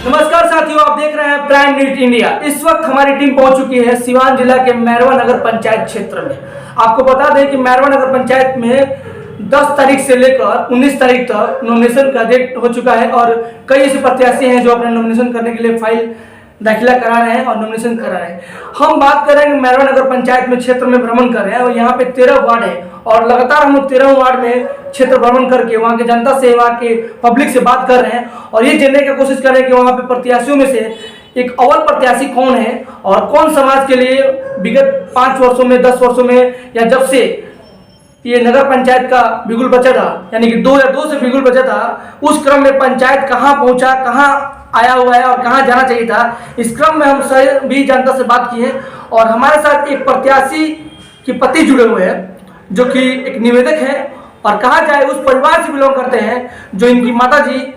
नमस्कार साथियों, आप देख रहे हैं प्राइम न्यूज इंडिया। इस वक्त हमारी टीम पहुंच चुकी है सिवान जिला के मैरवा नगर पंचायत क्षेत्र में। आपको बता दें कि मैरवा नगर पंचायत में 10 तारीख से लेकर 19 तारीख तक नॉमिनेशन का डेट हो चुका है और कई ऐसे प्रत्याशी हैं जो अपने नॉमिनेशन करने के लिए फाइल दाखिला करा रहे हैं और नॉमिनेशन करा रहे हैं। हम बात कर रहे हैं मैरवा नगर पंचायत में क्षेत्र में भ्रमण कर रहे हैं और यहाँ पे 13 वार्ड है और लगातार हम 13 वार्ड में क्षेत्र भ्रमण करके वहाँ के जनता से, वहाँ के पब्लिक से बात कर रहे हैं और ये जानने की कोशिश कर रहे हैं कि वहाँ पे प्रत्याशियों में से एक अव्वल प्रत्याशी कौन है और कौन समाज के लिए विगत 5 वर्षों में, 10 वर्षों में या जब से ये नगर पंचायत का बिगुल बचा था, यानी कि 2002 से बिगुल बचा था, उस क्रम में पंचायत कहाँ पहुंचा, कहाँ आया हुआ है और कहाँ जाना चाहिए था। इस क्रम में हम सभी जनता से बात की है और हमारे साथ एक प्रत्याशी के पति जुड़े हुए हैं जो कि एक निवेदक है और कहा जाए उस परिवार से बिलोंग करते हैं जो इनकी माता जी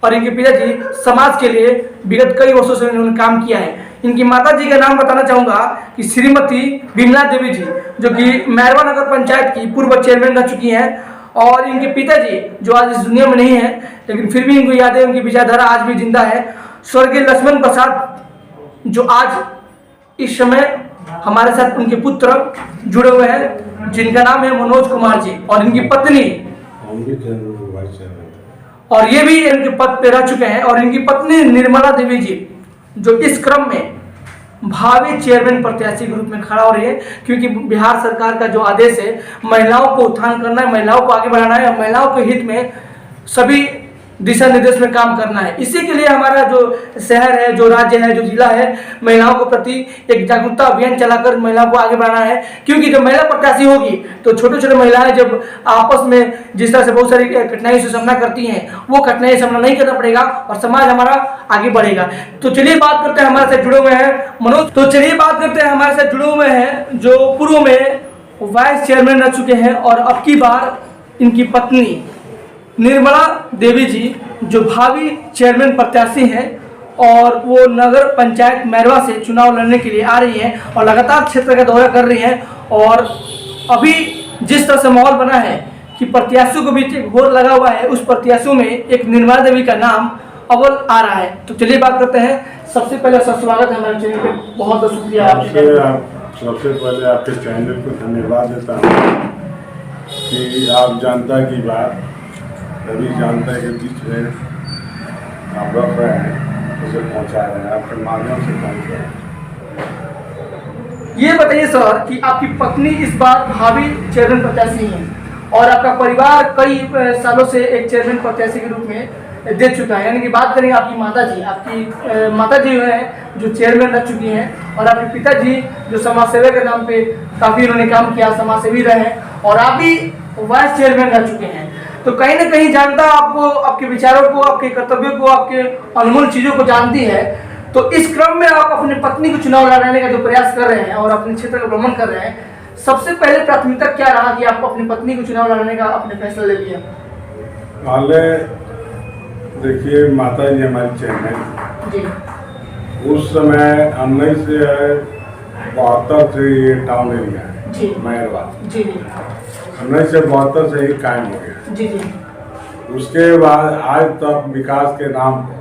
और इनके पिताजी समाज के लिए विगत कई वर्षों से उन्होंने काम किया है। इनकी माता जी का नाम बताना चाहूँगा कि श्रीमती बिमला देवी जी, जो कि मैरवा नगर पंचायत की पूर्व चेयरमैन रह चुकी हैं, और इनके पिताजी जो आज इस दुनिया में नहीं है लेकिन फिर भी इनको याद है, उनकी विचारधारा आज भी जिंदा है, स्वर्गीय लक्ष्मण प्रसाद, जो आज इस समय हमारे साथ उनके पुत्र जुड़े हुए हैं जिनका नाम है मनोज कुमार जी, और इनकी पत्नी, और ये भी इनके पद पे रह चुके हैं, और इनकी पत्नी निर्मला देवी जी जो इस क्रम में भावी चेयरमैन प्रत्याशी के रूप में खड़ा हो रही है, क्योंकि बिहार सरकार का जो आदेश है महिलाओं को उत्थान करना है, महिलाओं को आगे बढ़ाना है और महिलाओं के हित में सभी दिशा निर्देश में काम करना है। इसी के लिए हमारा जो शहर है, जो राज्य है, जो जिला है, महिलाओं के प्रति एक जागरूकता अभियान चलाकर महिलाओं को आगे बढ़ाना है, क्योंकि जब महिला प्रत्याशी होगी तो छोटे छोटे महिलाएं जब आपस में जिस तरह से बहुत सारी कठिनाई से सामना करती हैं, वो कठिनाई सामना नहीं करना पड़ेगा और समाज हमारा आगे बढ़ेगा। तो चलिए बात करते हैं, हमारे साथ जुड़े हुए हैं मनोज। तो चलिए बात करते हैं, हमारे साथ जुड़े हुए हैं जो पूर्व में वाइस चेयरमैन रह चुके हैं और अब की बार इनकी पत्नी निर्मला देवी जी जो भावी चेयरमैन प्रत्याशी हैं और वो नगर पंचायत मैरवा से चुनाव लड़ने के लिए आ रही हैं और लगातार क्षेत्र का दौरा कर रही हैं। और अभी जिस तरह से माहौल बना है कि प्रत्याशियों के बीच एक घोर लगा हुआ है, उस प्रत्याशियों में एक निर्मला देवी का नाम अव्वल आ रहा है। तो चलिए बात करते हैं। सबसे पहले सर स्वागत है हमारे चैनल पे, बहुत बहुत शुक्रिया आपका। सबसे पहले आपके चैनल को धन्यवाद देता हूँ कि आप जनता की बात सभी जनता के बीच में आप रख रहे हैं, उसे पहुँचा रहे हैं, आपके माध्यम से पहुँच रहे हैं। ये बताइए सर कि आपकी पत्नी इस बार भावी चेयरमैन प्रत्याशी हैं और आपका परिवार कई सालों से एक चेयरमैन प्रत्याशी के रूप में दे चुका है, यानी कि बात करें आपकी माता जी हैं जो चेयरमैन रह चुकी हैं और आपके पिताजी जो समाज सेवा के नाम पे काफ़ी उन्होंने काम किया, समाज सेवी रहे हैं, और आप भी वाइस चेयरमैन रह चुके हैं। तो कहीं ना कहीं जनता आपको, आपके विचारों को, आपके कर्तव्यों को, आपके अनमोल चीज़ों को जानती है। तो इस क्रम में आप अपनी पत्नी को चुनाव लड़ाने का जो प्रयास कर रहे हैं और अपने क्षेत्र का भ्रमण कर रहे हैं, सबसे पहले प्राथमिकता क्या रहा कि आप अपनी पत्नी को चुनाव लड़ाने का आपने फैसला ले लिया? पहले देखिए, माता जी हमारी चेयरमैन जी, उस समय 1972 से ये टाउन एरिया है मैरवा जी, 1972 से ही कायम हो गया जी जी। उसके बाद आज तक विकास के नाम पर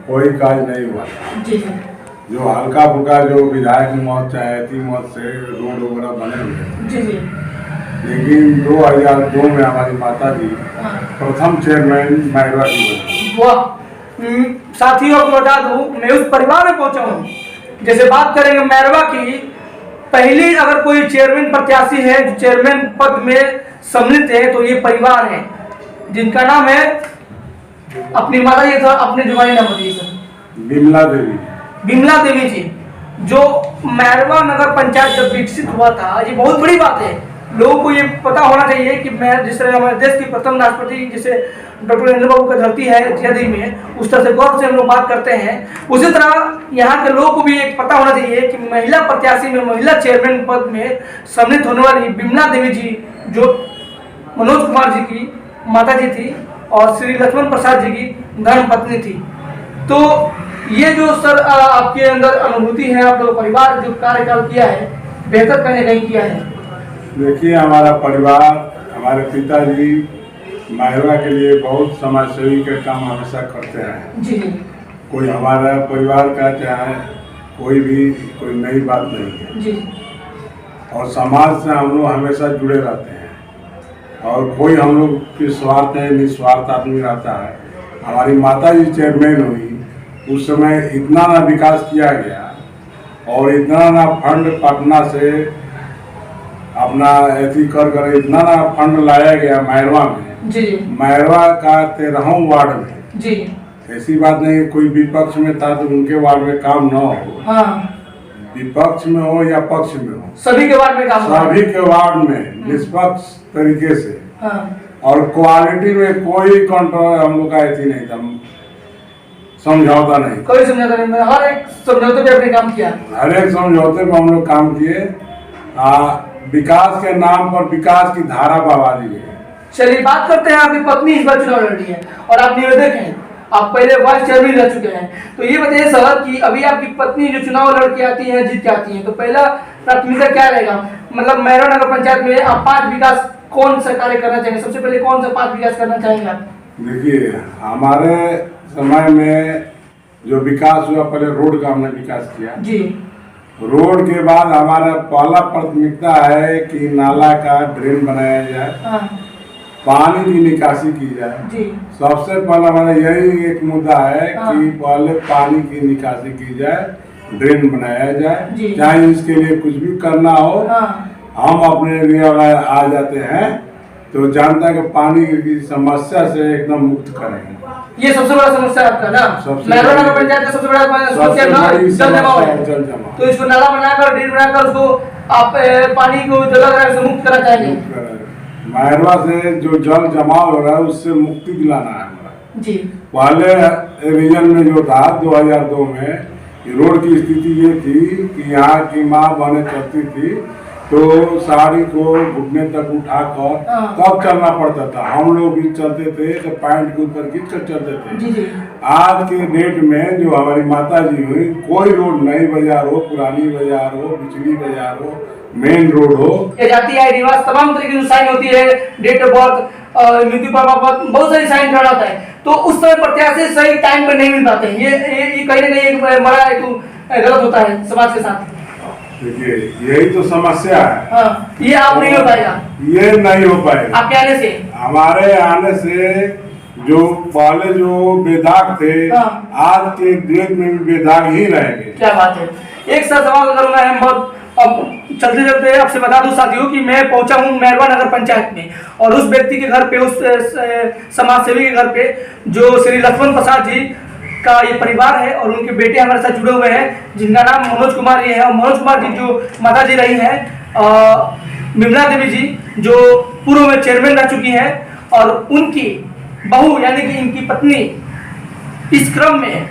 कोई कार्य नहीं हुआ जी जी। जो हल्का फुल्का जो विधायक मौत, चाहे मौत से रोड वगैरह बने हुए जी जी, लेकिन 2002 में हमारी माता जी प्रथम चेयरमैन मैरवा की बनी। वाह! साथियों को बता दूं, मैं उस परिवार में पहुंचा हूँ। जैसे बात करेंगे मैरवा की, पहली अगर कोई चेयरमैन प्रत्याशी है जो चेयरमैन पद में सम्मिलित है तो ये परिवार है जिनका नाम है, अपनी माता जी था, अपने जुबानी नाम बताइए सर। बिमला देवी जी, जो मैरवा नगर पंचायत जब विकसित हुआ था, ये बहुत बड़ी बात है, लोगों को ये पता होना चाहिए कि मैं जिस तरह हमारे देश के प्रथम राष्ट्रपति जिसे डॉक्टर नरेंद्र बाबू का धरती है जियादी में, उस तरह से गौरव से हम लोग बात करते हैं, उसी तरह यहाँ के लोगों को भी एक पता होना चाहिए कि महिला प्रत्याशी में, महिला चेयरमैन पद में सम्मिलित होने वाली बिमला देवी जी जो मनोज कुमार जी की माता जी थी और श्री लक्ष्मण प्रसाद जी की धर्म पत्नी थी। तो ये जो सर आपके अंदर अनुभूति है, आप लोग परिवार जो कार्यकाल किया है, बेहतर करने कहीं किया है? देखिए, हमारा परिवार, हमारे पिताजी मैरवा के लिए बहुत समाजसेवी के काम हमेशा करते हैं। जी। कोई हमारा परिवार का चाहे कोई नई बात नहीं है जी। और समाज से हम लोग हमेशा जुड़े रहते हैं और कोई हम लोग की स्वार्थ है निस्वार्थ आदमी रहता है। हमारी माता जी चेयरमैन हुई उस समय इतना ना विकास किया गया और इतना ना फंड पटना से अपना ऐसी कर इतना ना फंड लाया गया मैरवा में जी। मैरवा का 13वां वार्ड में जी। ऐसी बात नहीं कोई विपक्ष में था तो उनके वार्ड में काम न हो। हाँ। विपक्ष में हो या पक्ष में हो सभी के वार्ड में काम सभी के वार्ड में निष्पक्ष तरीके से। हाँ। और क्वालिटी में कोई कंट्रोल हम लोग का ऐसी नहीं था समझौता नहीं कोई समझौता नहीं हर एक समझौते पे अपने काम किया हर एक समझौते पे हम लोग काम किए। विकास के नाम पर विकास की धारा बहा दी गई। चलिए बात करते हैं आपकी पत्नी इस बार चुनाव लड़ रही है और आप निवेदक हैं आप पहले वाइस चेयरमैन रह चुके हैं तो ये बताइए सर कि अभी आपकी पत्नी जो चुनाव लड़ के आती है जीत के आती है तो पहला प्राथमिकता क्या रहेगा मतलब मैरवा नगर पंचायत में आप 5 विकास कौन सा कार्य करना चाहेंगे सबसे पहले कौन सा 5 विकास करना चाहेंगे आप? देखिए हमारे समय में जो विकास हुआ पहले रोड का हमने विकास किया जी। रोड के बाद हमारा पहला प्राथमिकता है कि नाला का ड्रेन बनाया जाए। हाँ। पानी की निकासी की जाए जी। सबसे पहला हमारा यही एक मुद्दा है हाँ। कि पहले पानी की निकासी की जाए ड्रेन बनाया जाए चाहे इसके लिए कुछ भी करना हो। हाँ। हम अपने लिए अगर आ जाते हैं तो जनता के पानी की समस्या से एकदम मुक्त करेंगे। ये सबसे बड़ा समस्या है आपका ना मैरवा नगर पंचायत का सबसे बड़ा समस्या जल जमा तो इसको नाला बनाकर ड्रेन बनाकर उसको आप पानी को जो लग रहा है उसे मुक्त करना चाहेंगे। मैरवा से जो जल जमाव हो रहा है उससे मुक्ति दिलाना है हमारा जी। पहले रीजन में जो था 2002 में रोड की स्थिति ये थी कि यहाँ की माँ बहनें चलती थी तो साड़ी को घुटने तक उठाकर तब चलना पड़ता था। हम लोग भी चलते थे तो पैंट के ऊपर खींच कर चलते थे। आज के डेट में जो हमारी माता जी हुई कोई रोड नई बाजार हो पुरानी बाजार हो बिजली बाजार हो मेन रोड हो जाती है निवास तमाम तरीके की साइन होती है डेट ऑफ बर्थ मृत्यु प्रमाण बहुत सारी साइन करना होता है तो उस समय प्रत्याशी सही टाइम पर नहीं मिल पाते हैं। ये कहीं ना कहीं एक बड़ा गलत होता है समाज के साथ। देखिए यही तो समस्या है। हाँ, ये आप नहीं हो पाएगा ये नहीं हो पाएगा आपके आने से हमारे आने से जो पहले जो बेदाग थे आज के डेट में भी बेदाग ही रहेंगे। क्या बात है। एक साथ सवाल करूंगा हम बहुत अब चलते चलते आपसे बता दूं साथियों कि मैं पहुंचा हूं मैरवा नगर पंचायत में और उस व्यक्ति के घर पे उस समाज सेवी के घर पे जो श्री लक्ष्मण प्रसाद जी का ये परिवार है और उनके बेटे हमारे साथ जुड़े हुए हैं जिनका नाम मनोज कुमार जी है और मनोज कुमार जी जो माता जी रही हैं विमला देवी जी जो पूर्व में चेयरमैन रह चुकी हैं और उनकी बहू यानी कि इनकी पत्नी इस क्रम में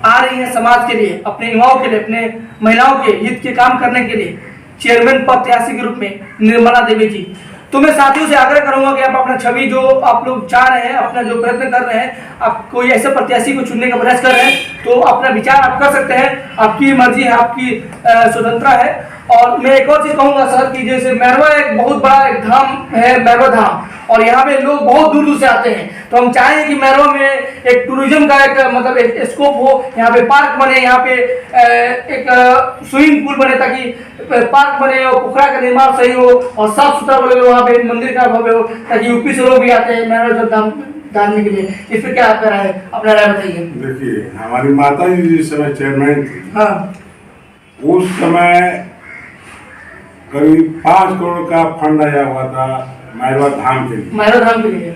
आ रही है समाज के लिए अपने युवाओं के लिए अपने महिलाओं के हित के काम करने के लिए चेयरमैन प्रत्याशी के रूप में निर्मला देवी जी। तो मैं साथियों से आग्रह करूंगा कि आप अपना छवि जो आप लोग चाह रहे हैं अपना जो प्रयत्न कर रहे हैं आप कोई ऐसे प्रत्याशी को चुनने का प्रयास कर रहे हैं तो अपना विचार आप कर सकते हैं आपकी मर्जी है आपकी स्वतंत्रता है। और मैं एक और चीज कहूंगा सर कि जैसे मैरवा एक बहुत बड़ा एक धाम है मैरवा धाम और यहाँ पे लोग बहुत दूर दूर से आते हैं तो हम चाहेंगे कि मैरवा में एक टूरिज्म का एक मतलब एक स्कोप हो यहाँ पे पार्क बने यहाँ पे एक स्विमिंग पूल बने ताकि पार्क बने और पोखरा का निर्माण सही हो और साफ सुथरा बने वहाँ पे मंदिर का भव्य हो ताकि यूपी से लोग भी आते हैं मैरवा जल धाम जानने के लिए। इस पर क्या आपका राय है अपना राय बताइए। देखिए हमारी माता जी जिस समय चेयरमैन थी हाँ उस समय करीब 5 करोड़ का फंड आया हुआ था मैरवा धाम के लिए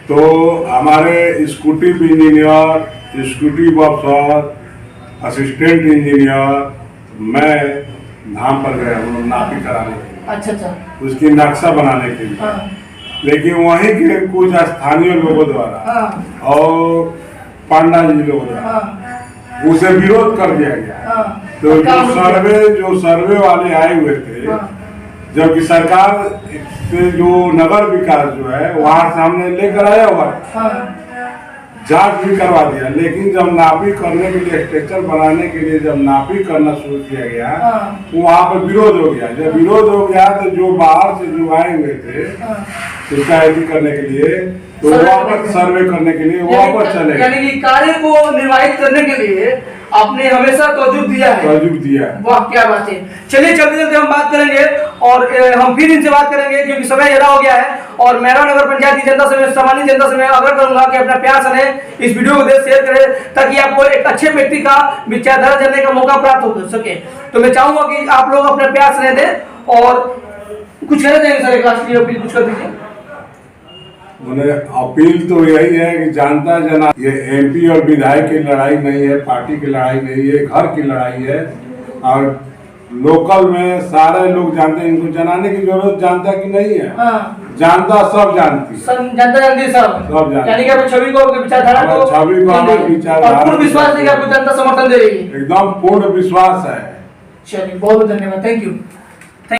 तो हमारे स्कूटी इंजीनियर स्कूटी अफसर असिस्टेंट इंजीनियर मैं धाम पर गया नापी कराने के लिए। अच्छा उसकी नक्शा बनाने के लिए। लेकिन वहीं के कुछ स्थानीय लोगों द्वारा और पांडा जी लोगों द्वारा उसे विरोध कर दिया गया। तो जो सर्वे वाले आए हुए थे जबकि सरकार से जो नगर विकास जो है वहाँ सामने लेकर आया हुआ जांच भी करवा दिया लेकिन जब नापी करने के लिए स्ट्रक्चर बनाने के लिए जब नापी करना शुरू किया गया तो वहाँ पर विरोध हो गया। जब विरोध हो गया तो जो बाहर से जो आए हुए थे इसका एडिट करने के लिए, तो वापस सर्वे करने के लिए वापस चलेगा। यानी कि कार्य को निर्वाहित करने के लिए आपने हमेशा तवज्जुह दिया है। वाह क्या बात है। चलिए चलते चलते हम बात करेंगे और हम फिर इनसे बात करेंगे क्योंकि समय ज्यादा हो गया है। और मेरवा नगर पंचायत की जनता से मैं, सामान्य जनता से मैं आग्रह करूंगा कि अपना प्यार से इस वीडियो को शेयर करें ताकि आपको एक अच्छे व्यक्ति का विचारधारा जानने का मौका प्राप्त हो सके। तो मैं चाहूंगा कि आप लोग अपना प्यार से दें और कुछ कहना चाहेंगे सर, एक राष्ट्रीय अपील कुछ कर दीजिए। उन्हें अपील तो यही है कि जनता जना, ये एमपी और विधायक की लड़ाई नहीं है, पार्टी की लड़ाई नहीं है, घर की लड़ाई है। और लोकल में सारे लोग जानते हैं, इनको जनाने की जरूरत जनता की नहीं है। जनता सब जानती है, जनता जानती है, सब जानती। यानी कि अपनी छवि को, विचारधारा को, और पूर्ण विश्वास है कि आपको जनता समर्थन दे रही है। एकदम पूर्ण विश्वास है। चलिए बहुत बहुत धन्यवाद, थैंक यू।